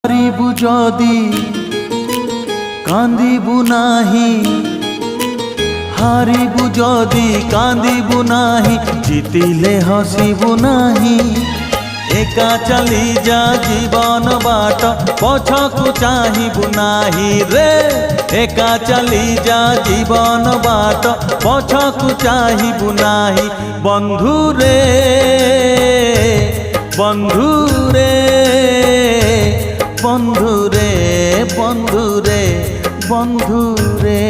হারিবু যদি কান্দিবু নাহি, হারিবু যদি কান্দিবু নাহি, জিতিলে হসিবু নাহি। একা চালি যা জীবন বাট, পছকু চাহিবু নাহি রে। একা চালি যা জীবন বাট, পছকু চাহিবু নাহি। বন্ধু রে, বন্ধু রে, বন্ধু রে, বন্ধু রে, বন্ধু রে।